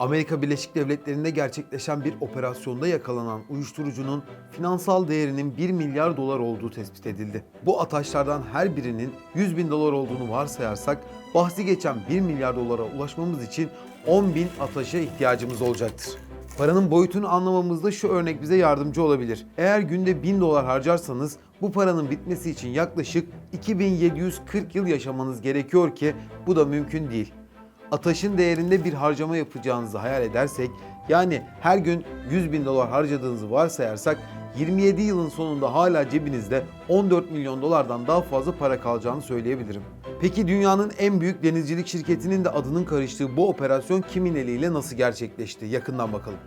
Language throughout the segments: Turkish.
Amerika Birleşik Devletleri'nde gerçekleşen bir operasyonda yakalanan uyuşturucunun finansal değerinin 1 milyar dolar olduğu tespit edildi. Bu ataşlardan her birinin 100 bin dolar olduğunu varsayarsak bahsi geçen 1 milyar dolara ulaşmamız için 10 bin ataşa ihtiyacımız olacaktır. Paranın boyutunu anlamamızda şu örnek bize yardımcı olabilir. Eğer günde 1000 dolar harcarsanız bu paranın bitmesi için yaklaşık 2740 yıl yaşamanız gerekiyor ki bu da mümkün değil. Ataşın değerinde bir harcama yapacağınızı hayal edersek, yani her gün 100 bin dolar harcadığınızı varsayarsak 27 yılın sonunda hala cebinizde 14 milyon dolardan daha fazla para kalacağını söyleyebilirim. Peki dünyanın en büyük denizcilik şirketinin de adının karıştığı bu operasyon kimin eliyle nasıl gerçekleşti? Yakından bakalım.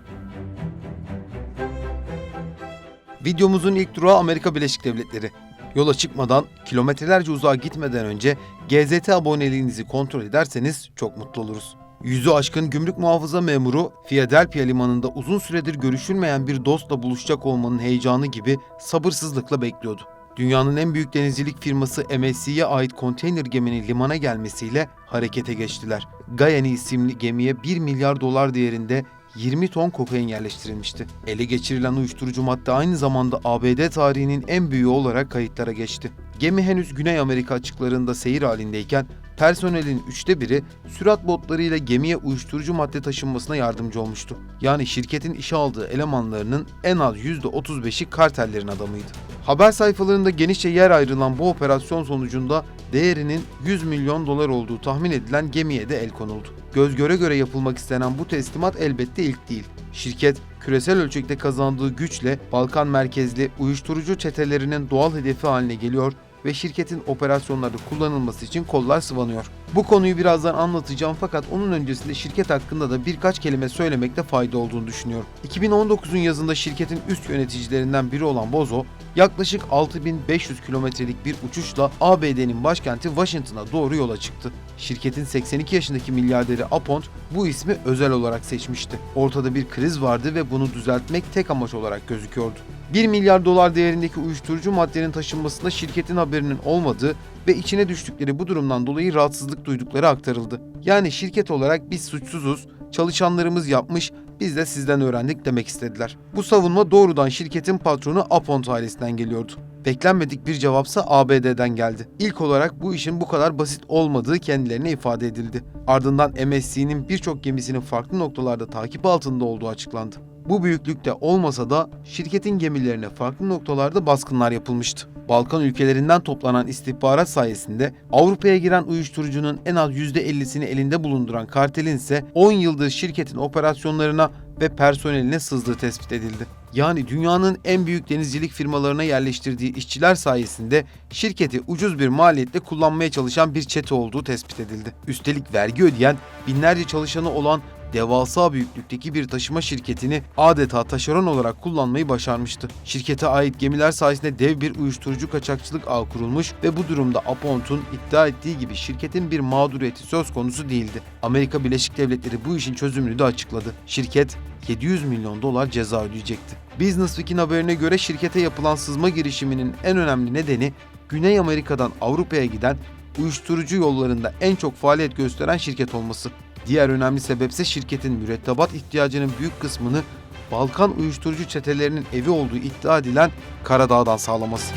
Videomuzun ilk durağı Amerika Birleşik Devletleri. Yola çıkmadan, kilometrelerce uzağa gitmeden önce GZT aboneliğinizi kontrol ederseniz çok mutlu oluruz. Yüzü aşkın gümrük muhafıza memuru, Philadelphia limanında uzun süredir görüşülmeyen bir dostla buluşacak olmanın heyecanı gibi sabırsızlıkla bekliyordu. Dünyanın en büyük denizcilik firması MSC'ye ait konteyner geminin limana gelmesiyle harekete geçtiler. Gayani isimli gemiye 1 milyar dolar değerinde 20 ton kokain yerleştirilmişti. Ele geçirilen uyuşturucu madde aynı zamanda ABD tarihinin en büyüğü olarak kayıtlara geçti. Gemi henüz Güney Amerika açıklarında seyir halindeyken personelin 1/3'ü sürat botlarıyla gemiye uyuşturucu madde taşınmasına yardımcı olmuştu. Yani şirketin işe aldığı elemanlarının en az %35'i kartellerin adamıydı. Haber sayfalarında genişçe yer ayrılan bu operasyon sonucunda değerinin 100 milyon dolar olduğu tahmin edilen gemiye de el konuldu. Göz göre göre yapılmak istenen bu teslimat elbette ilk değil. Şirket, küresel ölçekte kazandığı güçle Balkan merkezli uyuşturucu çetelerinin doğal hedefi haline geliyor ve şirketin operasyonlarda kullanılması için kollar sıvanıyor. Bu konuyu birazdan anlatacağım fakat onun öncesinde şirket hakkında da birkaç kelime söylemekte fayda olduğunu düşünüyorum. 2019'un yazında şirketin üst yöneticilerinden biri olan Bozo, yaklaşık 6500 kilometrelik bir uçuşla ABD'nin başkenti Washington'a doğru yola çıktı. Şirketin 82 yaşındaki milyarderi Apont bu ismi özel olarak seçmişti. Ortada bir kriz vardı ve bunu düzeltmek tek amaç olarak gözüküyordu. 1 milyar dolar değerindeki uyuşturucu maddenin taşınmasında şirketin haberinin olmadığı ve içine düştükleri bu durumdan dolayı rahatsızlık duydukları aktarıldı. Yani şirket olarak biz suçsuzuz, çalışanlarımız yapmış, biz de sizden öğrendik demek istediler. Bu savunma doğrudan şirketin patronu Apont ailesinden geliyordu. Beklenmedik bir cevapsa ABD'den geldi. İlk olarak bu işin bu kadar basit olmadığı kendilerine ifade edildi. Ardından MSC'nin birçok gemisinin farklı noktalarda takip altında olduğu açıklandı. Bu büyüklükte olmasa da şirketin gemilerine farklı noktalarda baskınlar yapılmıştı. Balkan ülkelerinden toplanan istihbarat sayesinde Avrupa'ya giren uyuşturucunun en az %50'sini elinde bulunduran kartelin ise 10 yıldır şirketin operasyonlarına ve personeline sızdığı tespit edildi. Yani dünyanın en büyük denizcilik firmalarına yerleştirdiği işçiler sayesinde şirketi ucuz bir maliyetle kullanmaya çalışan bir çete olduğu tespit edildi. Üstelik vergi ödeyen, binlerce çalışanı olan devasa büyüklükteki bir taşıma şirketini adeta taşeron olarak kullanmayı başarmıştı. Şirkete ait gemiler sayesinde dev bir uyuşturucu kaçakçılık ağı kurulmuş ve bu durumda Apont'un iddia ettiği gibi şirketin bir mağduriyeti söz konusu değildi. Amerika Birleşik Devletleri bu işin çözümünü de açıkladı. Şirket 700 milyon dolar ceza ödeyecekti. Business Week'in haberine göre şirkete yapılan sızma girişiminin en önemli nedeni Güney Amerika'dan Avrupa'ya giden uyuşturucu yollarında en çok faaliyet gösteren şirket olması. Diğer önemli sebepse şirketin mürettebat ihtiyacının büyük kısmını Balkan uyuşturucu çetelerinin evi olduğu iddia edilen Karadağ'dan sağlaması.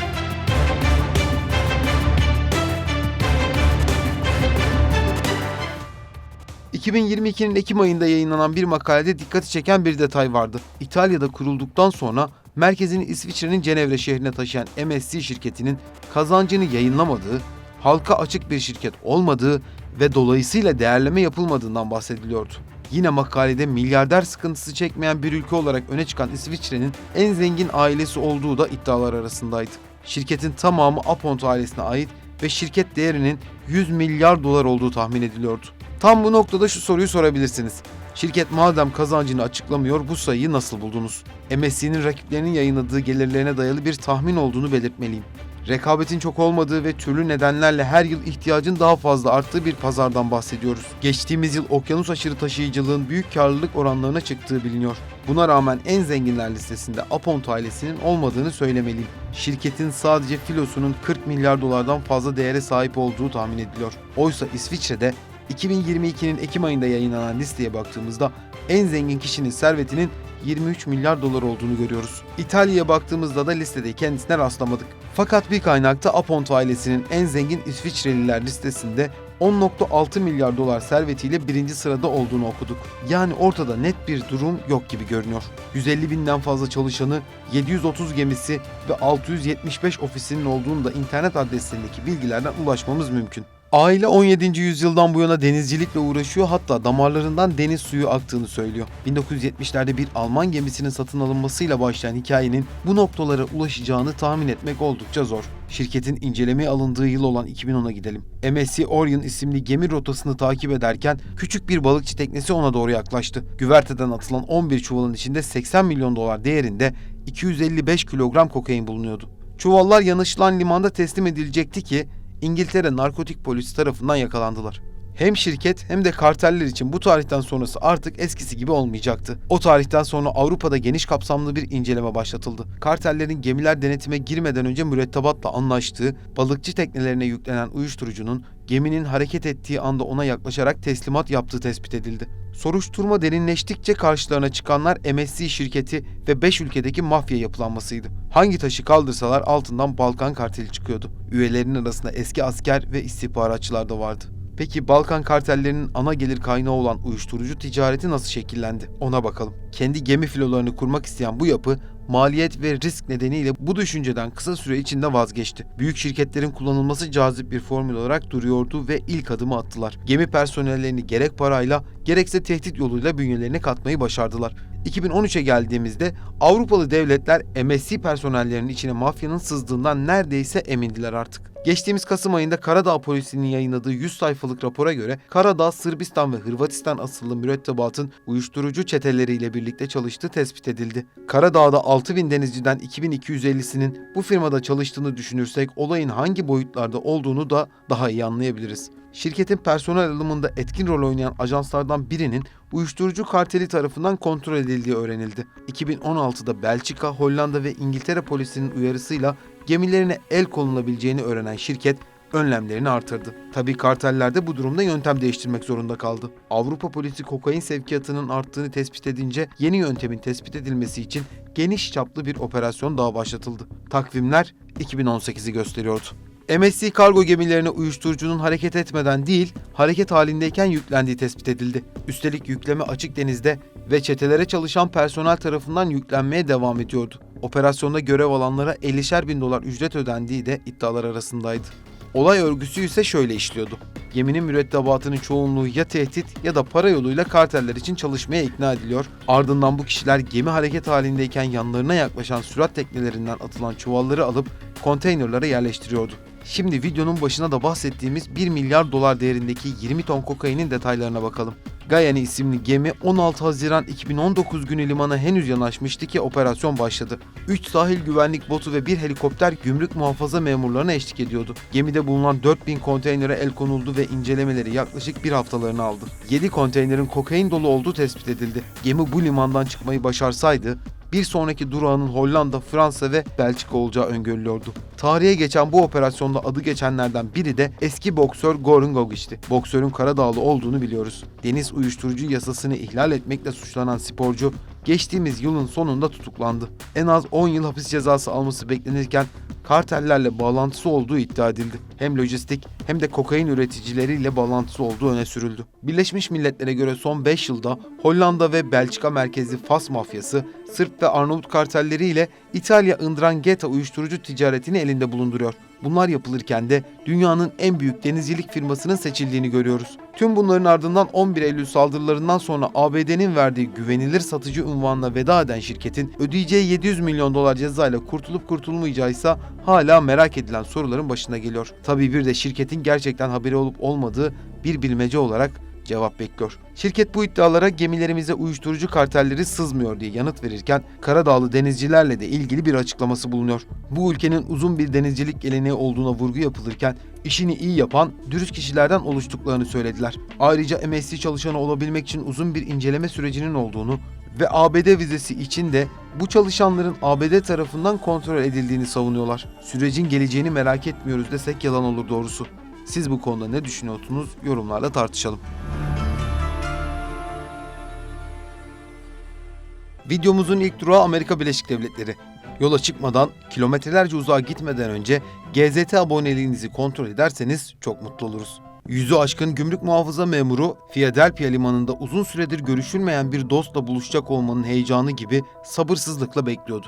...2022'nin Ekim ayında yayınlanan bir makalede dikkati çeken bir detay vardı. İtalya'da kurulduktan sonra merkezini İsviçre'nin Cenevre şehrine taşıyan MSC şirketinin kazancını yayınlamadığı, halka açık bir şirket olmadığı ve dolayısıyla değerleme yapılmadığından bahsediliyordu. Yine makalede milyarder sıkıntısı çekmeyen bir ülke olarak öne çıkan İsviçre'nin en zengin ailesi olduğu da iddialar arasındaydı. Şirketin tamamı Apont ailesine ait ve şirket değerinin 100 milyar dolar olduğu tahmin ediliyordu. Tam bu noktada şu soruyu sorabilirsiniz. Şirket madem kazancını açıklamıyor, bu sayıyı nasıl buldunuz? MSC'nin rakiplerinin yayınladığı gelirlerine dayalı bir tahmin olduğunu belirtmeliyim. Rekabetin çok olmadığı ve türlü nedenlerle her yıl ihtiyacın daha fazla arttığı bir pazardan bahsediyoruz. Geçtiğimiz yıl okyanus aşırı taşıyıcılığın büyük karlılık oranlarına çıktığı biliniyor. Buna rağmen en zenginler listesinde Apont ailesinin olmadığını söylemeliyim. Şirketin sadece filosunun 40 milyar dolardan fazla değere sahip olduğu tahmin ediliyor. Oysa İsviçre'de 2022'nin Ekim ayında yayınlanan listeye baktığımızda en zengin kişinin servetinin 23 milyar dolar olduğunu görüyoruz. İtalya'ya baktığımızda da listede kendisine rastlamadık. Fakat bir kaynakta Aponto ailesinin en zengin İsviçreliler listesinde 10,6 milyar dolar servetiyle birinci sırada olduğunu okuduk. Yani ortada net bir durum yok gibi görünüyor. 150 binden fazla çalışanı, 730 gemisi ve 675 ofisinin olduğunu da internet adreslerindeki bilgilerden ulaşmamız mümkün. Aile 17. yüzyıldan bu yana denizcilikle uğraşıyor, hatta damarlarından deniz suyu aktığını söylüyor. 1970'lerde bir Alman gemisinin satın alınmasıyla başlayan hikayenin bu noktalara ulaşacağını tahmin etmek oldukça zor. Şirketin incelemeye alındığı yıl olan 2010'a gidelim. MSC Orion isimli gemi rotasını takip ederken küçük bir balıkçı teknesi ona doğru yaklaştı. Güverteden atılan 11 çuvalın içinde 80 milyon dolar değerinde 255 kilogram kokain bulunuyordu. Çuvallar yanlışılan limanda teslim edilecekti ki İngiltere Narkotik Polisi tarafından yakalandılar. Hem şirket hem de karteller için bu tarihten sonrası artık eskisi gibi olmayacaktı. O tarihten sonra Avrupa'da geniş kapsamlı bir inceleme başlatıldı. Kartellerin gemiler denetime girmeden önce mürettebatla anlaştığı balıkçı teknelerine yüklenen uyuşturucunun geminin hareket ettiği anda ona yaklaşarak teslimat yaptığı tespit edildi. Soruşturma derinleştikçe karşılarına çıkanlar MSC şirketi ve 5 ülkedeki mafya yapılanmasıydı. Hangi taşı kaldırsalar altından Balkan karteli çıkıyordu. Üyelerinin arasında eski asker ve istihbaratçılar da vardı. Peki Balkan kartellerinin ana gelir kaynağı olan uyuşturucu ticareti nasıl şekillendi? Ona bakalım. Kendi gemi filolarını kurmak isteyen bu yapı, maliyet ve risk nedeniyle bu düşünceden kısa süre içinde vazgeçti. Büyük şirketlerin kullanılması cazip bir formül olarak duruyordu ve ilk adımı attılar. Gemi personellerini gerek parayla gerekse tehdit yoluyla bünyelerine katmayı başardılar. 2013'e geldiğimizde Avrupalı devletler MSC personellerinin içine mafyanın sızdığından neredeyse emindiler artık. Geçtiğimiz Kasım ayında Karadağ polisinin yayınladığı 100 sayfalık rapora göre Karadağ, Sırbistan ve Hırvatistan asıllı mürettebatın uyuşturucu çeteleriyle birlikte çalıştığı tespit edildi. Karadağ'da 6000 denizciden 2250'sinin bu firmada çalıştığını düşünürsek olayın hangi boyutlarda olduğunu da daha iyi anlayabiliriz. Şirketin personel alımında etkin rol oynayan ajanslardan birinin uyuşturucu karteli tarafından kontrol edildiği öğrenildi. 2016'da Belçika, Hollanda ve İngiltere polisinin uyarısıyla gemilerine el konulabileceğini öğrenen şirket önlemlerini artırdı. Tabii karteller de bu durumda yöntem değiştirmek zorunda kaldı. Avrupa polisi kokain sevkiyatının arttığını tespit edince yeni yöntemin tespit edilmesi için geniş çaplı bir operasyon daha başlatıldı. Takvimler 2018'i gösteriyordu. MSC kargo gemilerine uyuşturucunun hareket etmeden değil, hareket halindeyken yüklendiği tespit edildi. Üstelik yükleme açık denizde ve çetelere çalışan personel tarafından yüklenmeye devam ediyordu. Operasyonda görev alanlara 50'şer bin dolar ücret ödendiği de iddialar arasındaydı. Olay örgüsü ise şöyle işliyordu. Geminin mürettebatının çoğunluğu ya tehdit ya da para yoluyla karteller için çalışmaya ikna ediliyor. Ardından bu kişiler gemi hareket halindeyken yanlarına yaklaşan sürat teknelerinden atılan çuvalları alıp konteynerlara yerleştiriyordu. Şimdi videonun başına da bahsettiğimiz 1 milyar dolar değerindeki 20 ton kokainin detaylarına bakalım. Gayane isimli gemi 16 Haziran 2019 günü limana henüz yanaşmıştı ki operasyon başladı. 3 sahil güvenlik botu ve bir helikopter gümrük muhafaza memurlarına eşlik ediyordu. Gemide bulunan 4000 konteynere el konuldu ve incelemeleri yaklaşık bir haftalarını aldı. 7 konteynerin kokain dolu olduğu tespit edildi. Gemi bu limandan çıkmayı başarsaydı bir sonraki durağının Hollanda, Fransa ve Belçika olacağı öngörülüyordu. Tarihe geçen bu operasyonda adı geçenlerden biri de eski boksör Goran Gogic'ti. Boksörün Karadağlı olduğunu biliyoruz. Deniz uyuşturucu yasasını ihlal etmekle suçlanan sporcu geçtiğimiz yılın sonunda tutuklandı. En az 10 yıl hapis cezası alması beklenirken kartellerle bağlantısı olduğu iddia edildi. Hem lojistik hem de kokain üreticileriyle bağlantısı olduğu öne sürüldü. Birleşmiş Milletler'e göre son 5 yılda Hollanda ve Belçika merkezli Fas mafyası, Sırp ve Arnavut kartelleriyle İtalya 'Ndrangheta uyuşturucu ticaretini elinde bulunduruyor. Bunlar yapılırken de dünyanın en büyük denizcilik firmasının seçildiğini görüyoruz. Tüm bunların ardından 11 Eylül saldırılarından sonra ABD'nin verdiği güvenilir satıcı unvanına veda eden şirketin ödeyeceği 700 milyon dolar cezayla kurtulup kurtulmayacağı ise hala merak edilen soruların başına geliyor. Tabii bir de şirketin gerçekten haberi olup olmadığı bir bilmece olarak cevap bekliyor. Şirket bu iddialara gemilerimize uyuşturucu kartelleri sızmıyor diye yanıt verirken Karadağlı denizcilerle de ilgili bir açıklaması bulunuyor. Bu ülkenin uzun bir denizcilik geleneği olduğuna vurgu yapılırken işini iyi yapan dürüst kişilerden oluştuklarını söylediler. Ayrıca MSC çalışanı olabilmek için uzun bir inceleme sürecinin olduğunu ve ABD vizesi için de bu çalışanların ABD tarafından kontrol edildiğini savunuyorlar. Sürecin geleceğini merak etmiyoruz desek yalan olur doğrusu. Siz bu konuda ne düşünüyorsunuz? Yorumlarda tartışalım. Videomuzun ilk durağı Amerika Birleşik Devletleri. Yola çıkmadan, kilometrelerce uzağa gitmeden önce GZT aboneliğinizi kontrol ederseniz çok mutlu oluruz. Yüzü aşkın gümrük muhafıza memuru, Philadelphia limanında uzun süredir görüşülmeyen bir dostla buluşacak olmanın heyecanı gibi sabırsızlıkla bekliyordu.